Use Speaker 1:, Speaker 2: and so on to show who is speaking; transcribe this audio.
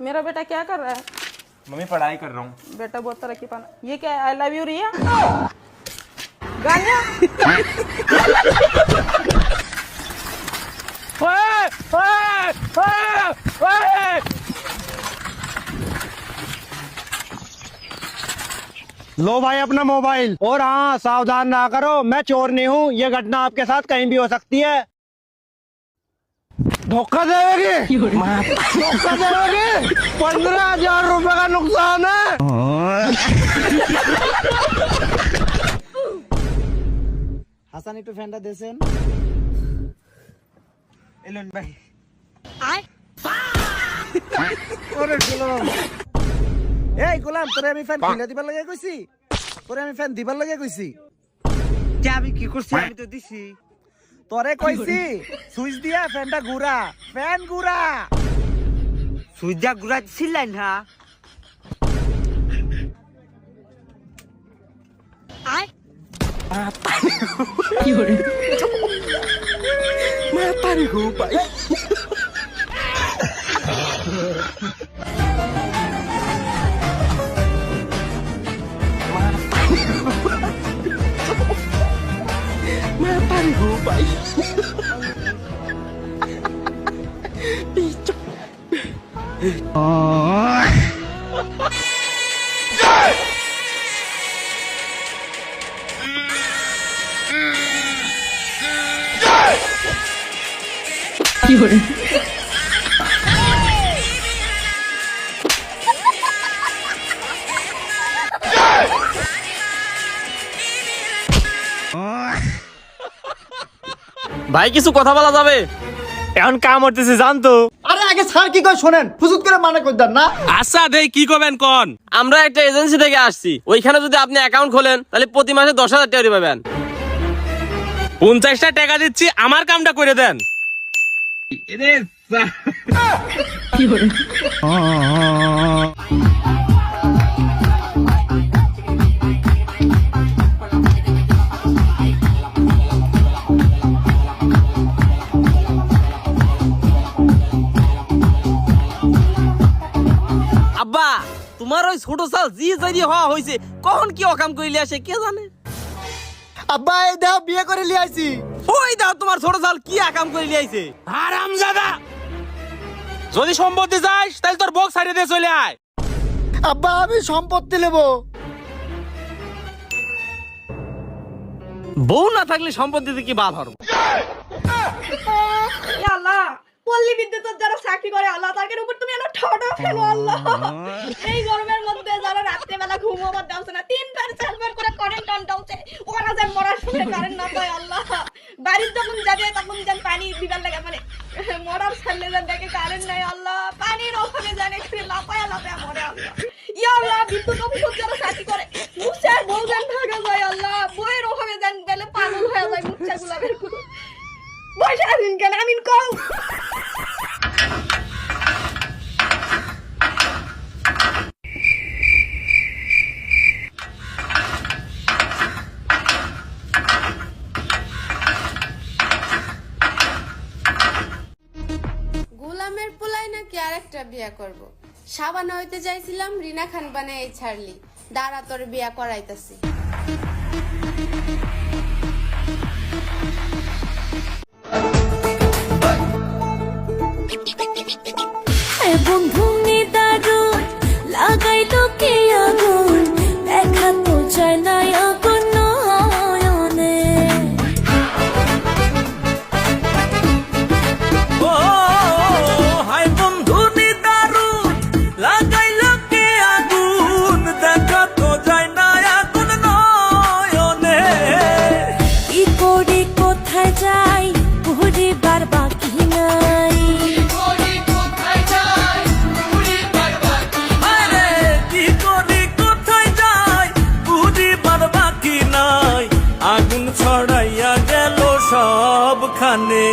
Speaker 1: मेरा बेटा क्या कर रहा है?
Speaker 2: मम्मी पढ़ाई कर रहा हूँ।
Speaker 1: बेटा बहुत तरक्की पाना। ये क्या है? आई लव यू रिया गानिया।
Speaker 3: लो भाई अपना मोबाइल। और हाँ, सावधान ना करो, मैं चोर नहीं हूँ। ये घटना आपके साथ कहीं भी हो सकती है। धोखा देगी, धोखा देगी। 15,000 रुपए का नुकसान है। হাসান একটু ফ্যানটা দেন। এলন ভাই আয় ওরে গোলাম, এই গোলাম তোরে আমি ফ্যান খুলে দিবার লাগে কইছি, তোরে আমি ফ্যান দিবার লাগে কইছি। কে আমি কি করছি? আমি তো দিছি তোরে কইছি সুইচ দিয়া ফ্যানটা ঘুরা, ফ্যান ঘুরা। সুইচ দিয়া ঘুরা ছিলেন না আয় কি হরে মাতারি গো ভাই। মাতারি গো ভাই।
Speaker 1: কি হরে
Speaker 4: ভাই কিছু কথা বলা যাবে? এখন কাম করতেছে জানতো।
Speaker 3: আরে আগে স্যার কি কয় শোনেন, ফুসুত করে মানা করতেন না।
Speaker 4: আচ্ছা দেই কি করবেন কোন? আমরা একটা এজেন্সি থেকে আসছি, ওইখানে যদি আপনি অ্যাকাউন্ট খোলেন তাহলে প্রতি মাসে 10,000 টাকা পাবেন। 50টা টাকা দিচ্ছি, আমার কামটা করে দেন।
Speaker 1: কি হরে
Speaker 4: আব্বা তোমার ওই ছোট সাল জি জারি হওয়া হইছে, কখন কি অকাম কইলে আসে কে জানে।
Speaker 3: আব্বা এই দাও বিয়ে করে লিয়ে আইছি।
Speaker 4: ওই দাও তোমার ছোট সাল কি আকাম করে লিয়াইছে। হারামজাদা, যদি সম্পত্তি যাস তাহলে তোর বক্স ছাড়িয়ে দিয়ে চলে আয়।
Speaker 3: আব্বা আমি সম্পত্তি নেব।
Speaker 4: বউ না থাকলে সম্পত্তিতে কি বাল হরব।
Speaker 5: আল্লাহ পল্লী বিদ্যুতের যারা চাকরি করে আল্লাহ তাদের উপর তুমি এত ঠাডা ফেলো আল্লাহ। এই গরমের মধ্যে যারা রাত্রেবেলা ঘুমাবার দাওছে না, 3 বার 4 বার করে কারেন্ট অন দাওছে, ওরা যেন মরার সময় কারেন্ট না পায় আল্লাহ। বাড়ির যখন যাবে তখন যেন পানি দিবার লাগে, মানে মরার সামনে যেন দেখে কারেন্ট নাই আল্লাহ, পানির অভাবে যেন একটু লাপায়া লাপায়া মরে আল্লাহ। ইয়া আল্লাহ বিদ্যুৎ অফিসে যারা চাকরি করে মুছার বউ যেন ভাগা যায় আল্লাহ, বউয়ের অভাবে যেন বেলে পাগল হয়ে যায় মুছাগুলা বের করে। বসে আছেন কেন? আমিন কও।
Speaker 6: গোলামের পোলাই নাকি আরেকটা বিয়া করব। সাবানা হইতে চাইছিলাম, রিনা খান বানাই ছাড়লি। দাঁড়া তোর বিয়া করাইতাছি।
Speaker 7: বন্ধু দারুণ লাগাইলো কে আগুন, দেখা তো যায় না আগুন নয়নে।
Speaker 8: ও হাই বন্ধু নি দারুণ লাগাইলো কে আগুন, দেখা তো যায় না আগুন নয়নে।
Speaker 7: কি করি কোথায় যাই ঘুরিবার বাকি নাই।
Speaker 8: আগুন ছড়াইয়া গেল সবখানে।